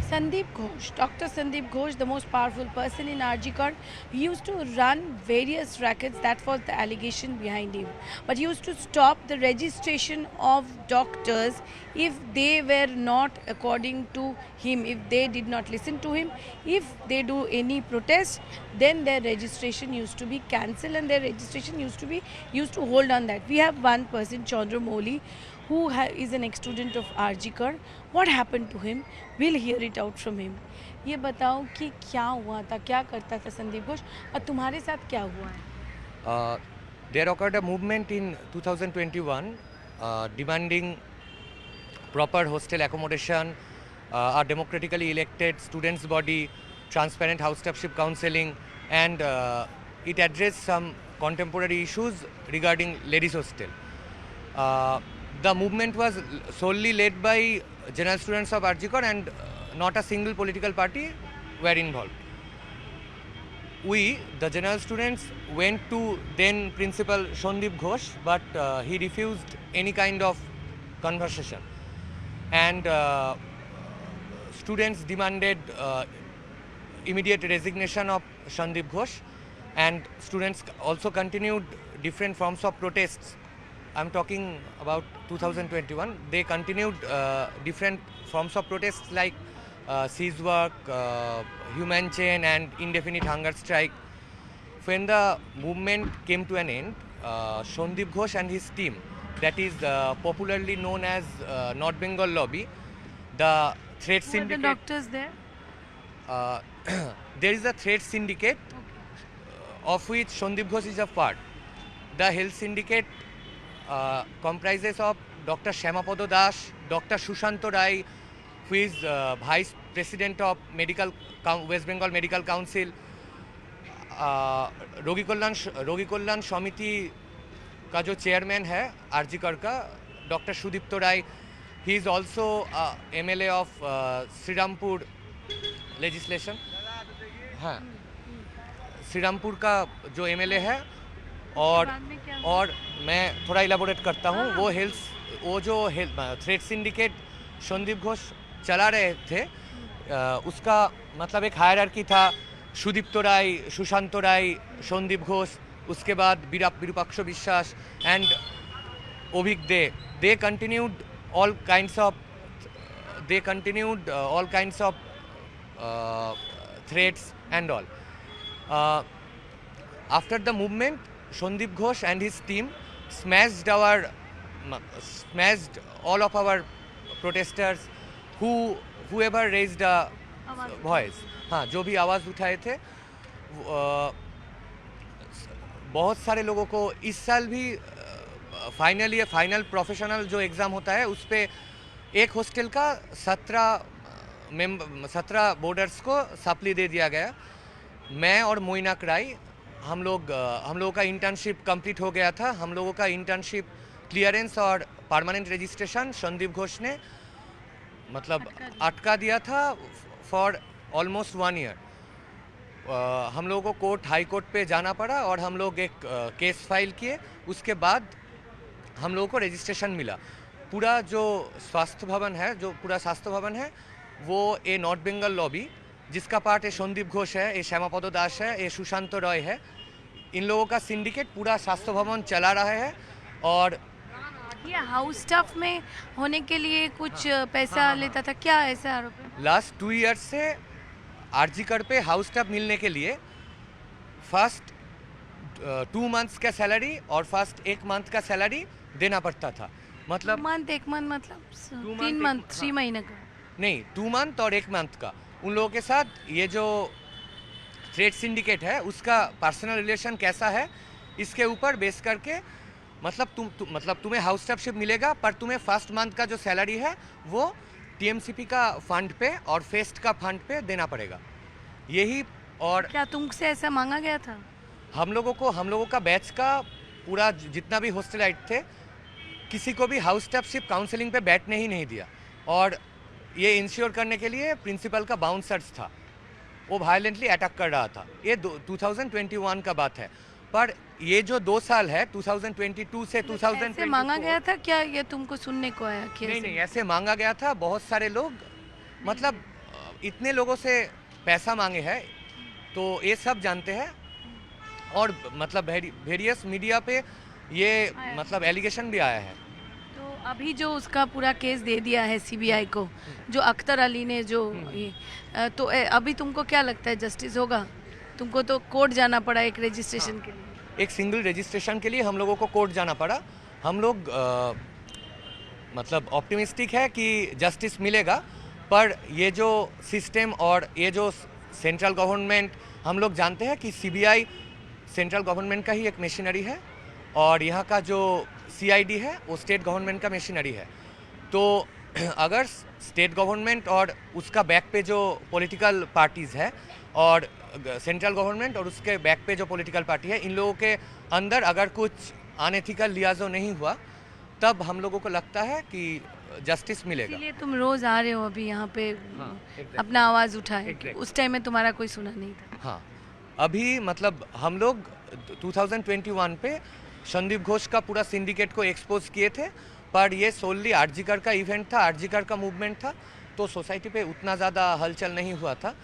Sandeep Ghosh, Dr. Sandeep Ghosh, the most powerful person in RG he used to run various rackets. That was the allegation behind him. But he used to stop the registration of doctors if they were not according to him, if they did not listen to him, if they do any protest, then their registration used to be cancelled and their registration used to hold on that. We have one person, Chandra Moli, who is an ex-student of RG What happened to him? We'll hear it out from him. ये बताओ कि क्या हुआ था, क्या करता था संदीप घोष और तुम्हारे साथ क्या हुआ है? There occurred a movement in 2021 demanding proper hostel accommodation, a democratically elected students' body, transparent house staffship counseling, and it addressed some contemporary issues regarding ladies' hostel. The movement was solely led by general students of RG and not a single political party were involved. We, the general students, went to then Principal Sandeep Ghosh, but he refused any kind of conversation. And students demanded immediate resignation of Sandeep Ghosh, and students also continued different forms of protests. I'm talking about 2021. They continued different forms of protests like cease work, human chain and indefinite hunger strike. When the movement came to an end, Sandeep Ghosh and his team, that is popularly known as North Bengal Lobby, the threat syndicate. Were the doctors there? There is a threat syndicate of which Sandeep Ghosh is a part. The health syndicate comprises of Dr. Shamapada Das, Dr. Sushanto Rai, who is Vice President of West Bengal Medical Council, रोगी कल्याण समिति का जो chairman है आरजीकर का doctor Sudipta Roy, he is also MLA of Shrirampur legislation. हाँ, श्रीरामपुर का जो MLA है. और मैं थोड़ा इलाबोरेट करता हूँ. वो जो थ्रेड सिंडिकेट संदीप घोष चला रहे थे, उसका मतलब एक हायरार्की था. सुदीप्त राय, सुशांत राय, संदीप घोष, उसके बाद Virupaksha Biswas and Abhik they continued all kinds of threats and all. After the movement, Sandeep Ghosh and his team smashed all of our protesters whoever raised a voice. हाँ, जो भी आवाज़ उठाए थे. बहुत सारे लोगों को इस साल भी फाइनल प्रोफेशनल जो एग्ज़ाम होता है उस पर एक हॉस्टल का 17 बोर्डर्स को सप्ली दे दिया गया. मैं और मोइनाक राय, हम लोगों का इंटर्नशिप कंप्लीट हो गया था. हम लोगों का इंटर्नशिप क्लियरेंस और परमानेंट रजिस्ट्रेशन संदीप घोष ने मतलब अटका दिया था फॉर ऑलमोस्ट 1 ईयर. हम लोगों को हाई कोर्ट पे जाना पड़ा और हम लोग एक केस फाइल किए. उसके बाद हम लोगों को रजिस्ट्रेशन मिला. पूरा जो स्वास्थ्य भवन है वो ए नॉर्थ बंगाल लॉबी, जिसका पार्ट ए संदीप घोष है, ए श्यामापद दास है, ए सुशांत रॉय है. इन लोगों का सिंडिकेट पूरा स्वास्थ्य भवन चला रहा है. और ये हाउस स्टाफ में होने के लिए कुछ पैसा लेता था, क्या ऐसा आरोप है? लास्ट 2 ईयर्स से आरजीकर पे हाउस स्टाफ मिलने के लिए फर्स्ट 2 मंथ्स का सैलरी और फर्स्ट 1 मंथ का सैलरी देना पड़ता था. मतलब 1 मंथ मतलब 3 मंथ 3 महीने का नहीं, 2 मंथ और 1 मंथ का. उन लोगों के साथ ये जो थ्रेड सिंडिकेट है उसका पर्सनल रिलेशन कैसा है, इसके ऊपर बेस करके मतलब तुम्हें हाउस स्टाफशिप मिलेगा, पर तुम्हें फर्स्ट मंथ का जो सैलरी है वो TMCP का फंड पे और फेस्ट का फंड पे देना पड़ेगा. यही. और क्या तुमसे ऐसा मांगा गया था? हम लोगों का बैच का पूरा जितना भी हॉस्टलाइट थे, किसी को भी हाउस स्टाफशिप काउंसलिंग पे बैठने ही नहीं दिया. और ये इंश्योर करने के लिए प्रिंसिपल का बाउंसर्स था, वो वायलेंटली अटैक कर रहा था. ये 2021 का बात है. पर ये जो 2 साल है 2022 से 2024 ऐसे मांगा गया था क्या? ये तुमको सुनने को आया? नहीं, ऐसे मांगा गया था. बहुत सारे लोग मतलब इतने लोगों से पैसा मांगे हैं, तो ये सब जानते हैं। और मतलब वेरियस मीडिया पे ये मतलब एलिगेशन भी आया है। तो अभी जो उसका पूरा केस दे दिया है सीबीआई को, जो अख्तर अली ने जो तो अभी तुमको क्या लगता है जस्टिस होगा? तुमको तो कोर्ट जाना पड़ा एक रजिस्ट्रेशन के लिए। एक सिंगल रजिस्ट्रेशन के लिए हम लोगों को कोर्ट जाना पड़ा। हम लोग मतलब ऑप्टिमिस्टिक है कि जस्टिस मिलेगा, पर ये जो सिस्टम और ये जो सेंट्रल गवर्नमेंट, हम लोग जानते हैं कि सीबीआई सेंट्रल गवर्नमेंट का ही एक मशीनरी है और यहाँ का जो सीआईडी है वो स्टेट गवर्नमेंट का मशीनरी है। तो अगर स्टेट गवर्नमेंट और उसका बैक पे जो पॉलिटिकल पार्टीज़ है और सेंट्रल गवर्नमेंट और उसके बैक पे जो पॉलिटिकल पार्टी है, इन लोगों के अंदर अगर कुछ अनएथिकल लियाजो नहीं हुआ, तब हम लोगों को लगता है कि जस्टिस मिलेगा। इसलिए तुम रोज आ रहे हो अभी यहाँ पे exactly. अपना आवाज़ उठाए। Exactly. उस टाइम में तुम्हारा कोई सुना नहीं था। हाँ, अभी मतलब हम लोग 2021 पे संदीप घोष का पूरा सिंडिकेट को एक्सपोज किए थे, पर ये सोनली आरजीकर का इवेंट था, आरजीकर का मूवमेंट था, तो सोसाइटी पे उतना ज़्यादा हलचल नहीं हुआ था।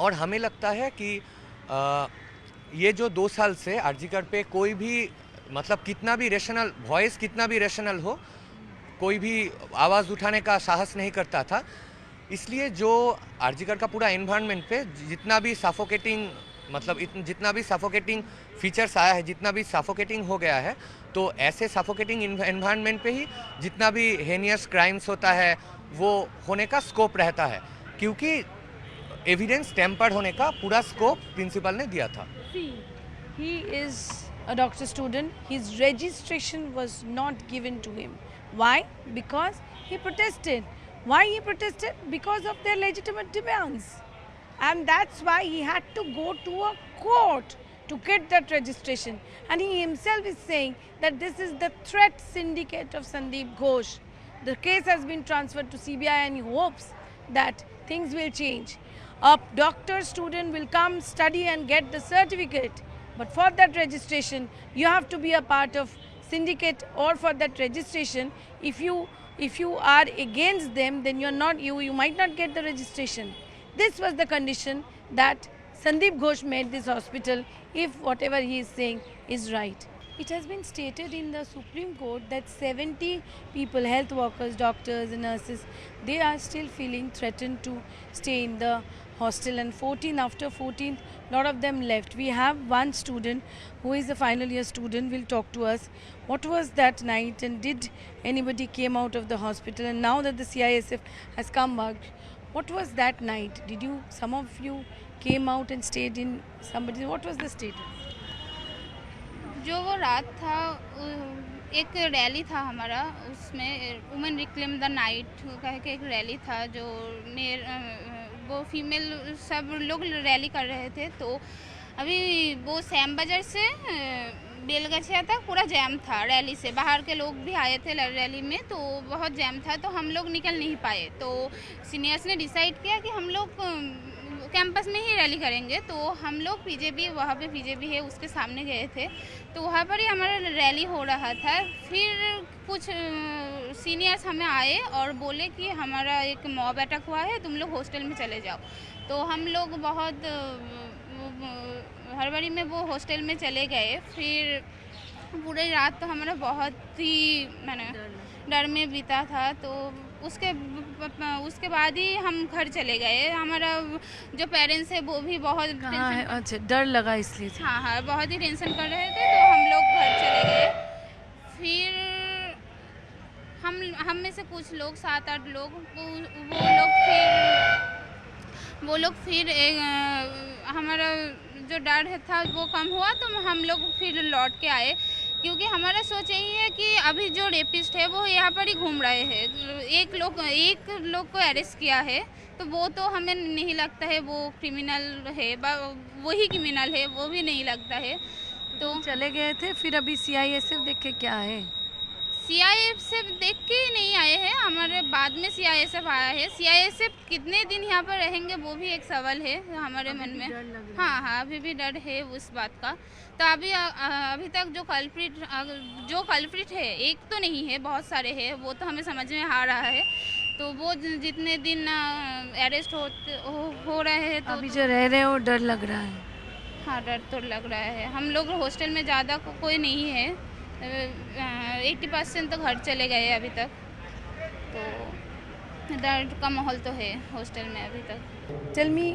और हमें लगता है कि ये जो 2 साल से आरजीकर पे कोई भी मतलब कितना भी रेशनल वॉइस, कितना भी रेशनल हो, कोई भी आवाज़ उठाने का साहस नहीं करता था। इसलिए जो आरजीकर का पूरा एनवायरनमेंट पे जितना भी सफोकेटिंग मतलब जितना भी सफोकेटिंग फीचर्स आया है, जितना भी सफोकेटिंग हो गया है, तो ऐसे सफोकेटिंग एनवायरनमेंट पे ही जितना भी हेनियस क्राइम्स होता है वो होने का स्कोप रहता है, क्योंकि एविडेंस टेम्पर्ड होने का पूरा स्कोप प्रिंसिपल ने दिया था। He is a doctor student. His registration was not given to him. Why? Because he protested. Why he protested? Because of their legitimate demands. And that's why he had to go to a court to get that registration. And he himself is saying that this is the threat syndicate of Sandeep Ghosh. The case has been transferred to CBI and he hopes that things will change. A doctor student will come, study and get the certificate. But for that registration, you have to be a part of syndicate, or for that registration, if you are against them, then you might not get the registration. This was the condition that Sandeep Ghosh made this hospital, if whatever he is saying is right. It has been stated in the Supreme Court that 70 people, health workers, doctors and nurses, they are still feeling threatened to stay in the hostel, and 14 after 14th, lot of them left. We have one student who is a final year student, will talk to us. What was that night, and did anybody came out of the hospital? And now that the CISF has come back, what was that night? Did you, some of you came out and stayed in somebody? What was the status? जो वो रात था, एक rally था हमारा, उसमें women reclaim the night कह के एक रैली था, जो वो फीमेल सब लोग रैली कर रहे थे। तो अभी वो सैम बाजार से बेलगछिया तक पूरा जैम था, रैली से बाहर के लोग भी आए थे रैली में, तो बहुत जैम था, तो हम लोग निकल नहीं पाए। तो सीनियर्स ने डिसाइड किया कि हम लोग कैंपस में ही रैली करेंगे। तो हम लोग पीजेबी, वहाँ पे पीजेबी है उसके सामने गए थे, तो वहाँ पर ही हमारा रैली हो रहा था। फिर कुछ सीनियर्स हमें आए और बोले कि हमारा एक मॉब अटैक हुआ है, तुम लोग हॉस्टल में चले जाओ। तो हम लोग बहुत हड़बड़ी में वो हॉस्टल में चले गए। फिर पूरी रात तो हमारा बहुत ही डर में बीता था। तो उसके बाद ही हम घर चले गए। हमारा जो पेरेंट्स है वो भी बहुत अच्छा, डर लगा इसलिए। हाँ, बहुत ही टेंशन कर रहे थे, तो हम लोग घर चले गए। फिर हम में से कुछ लोग, 7-8 लोग, वो लोग फिर हमारा जो डर था वो कम हुआ, तो हम लोग फिर लौट के आए, क्योंकि हमारा सोच यही है कि अभी जो रेपिस्ट है वो यहाँ पर ही घूम रहे हैं। एक लोग को अरेस्ट किया है, तो वो तो हमें नहीं लगता है वो क्रिमिनल है, वही क्रिमिनल है, वो भी नहीं लगता है। तो चले गए थे, फिर अभी CISF देख के क्या है? CISF देख के ही नहीं आए हैं, हमारे बाद में CISF आया है। CISF कितने दिन यहाँ पर रहेंगे वो भी एक सवाल है हमारे मन में। हाँ, अभी भी डर है उस बात का। तो अभी तक जो कल्प्रिट है, एक तो नहीं है, बहुत सारे हैं, वो तो हमें समझ में आ रहा है। तो वो जितने दिन अरेस्ट हो रहे हैं तो अभी जो रह रहे हो डर लग रहा है? हाँ, डर तो लग रहा है। हम लोग हॉस्टल में ज़्यादा कोई नहीं है, 80% तो घर चले गए अभी तक, तो डर का माहौल तो है हॉस्टल में अभी तक। Tell me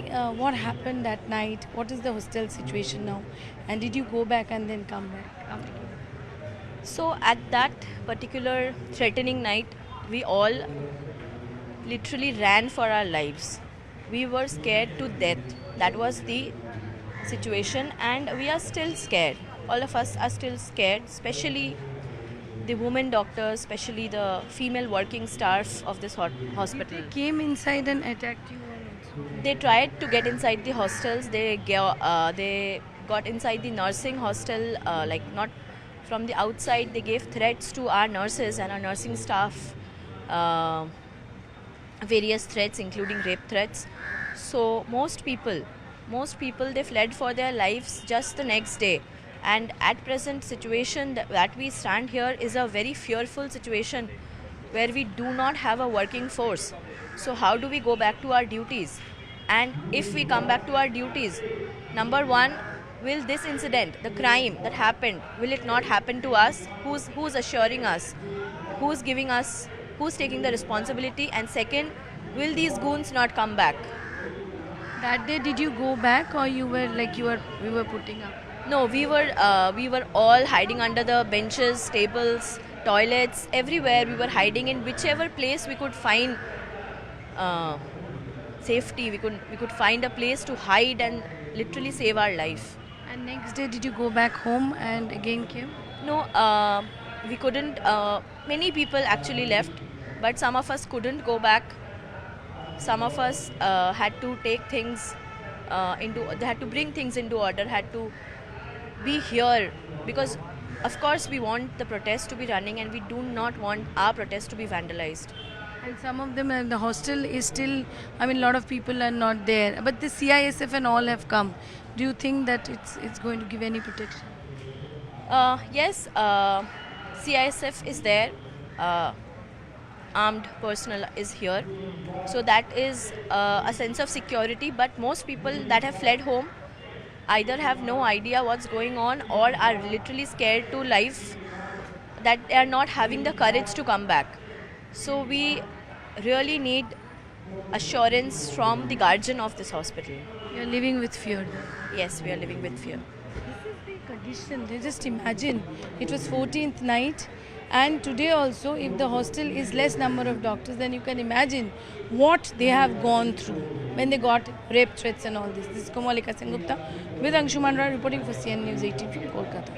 what happened that night. What is the hostel situation now? And did you go back and then come back? So at that particular threatening night, we all literally ran for our lives. We were scared to death. That was the situation, and we are still scared. All of us are still scared, especially the women doctors, especially the female working staff of this hospital. They came inside and attacked you all also. They tried to get inside the hostels. They got inside the nursing hostel, like not from the outside. They gave threats to our nurses and our nursing staff, various threats, including rape threats. So most people, they fled for their lives just the next day. And at present situation that we stand here is a very fearful situation where we do not have a working force. So how do we go back to our duties? And if we come back to our duties, number one, will this incident, the crime that happened, will it not happen to us? Who's assuring us? Who's giving us? Who's taking the responsibility? And second, will these goons not come back? That day, did you go back, or we were putting up? No, we were all hiding under the benches, tables, toilets, everywhere. We were hiding in whichever place we could find safety. We could find a place to hide and literally save our life. And next day, did you go back home and again came? No, we couldn't. Many people actually left, but some of us couldn't go back. Some of us had to take things they had to bring things into order, had to be here, because of course we want the protest to be running and we do not want our protest to be vandalized. And some of them, the hostel is still, a lot of people are not there. But the CISF and all have come. Do you think that it's going to give any protection? Yes, CISF is there. Armed personnel is here. So that is a sense of security. But most people that have fled home either have no idea what's going on or are literally scared to life, that they are not having the courage to come back. So we really need assurance from the guardian of this hospital. You're living with fear. Yes, we are living with fear. This is the condition. Just imagine, it was 14th night, and today also, if the hostel is less number of doctors, then you can imagine what they have gone through when they got rape threats and all this. This is Komalika Sengupta with Anshuman Roy reporting for CN News 18 from Kolkata.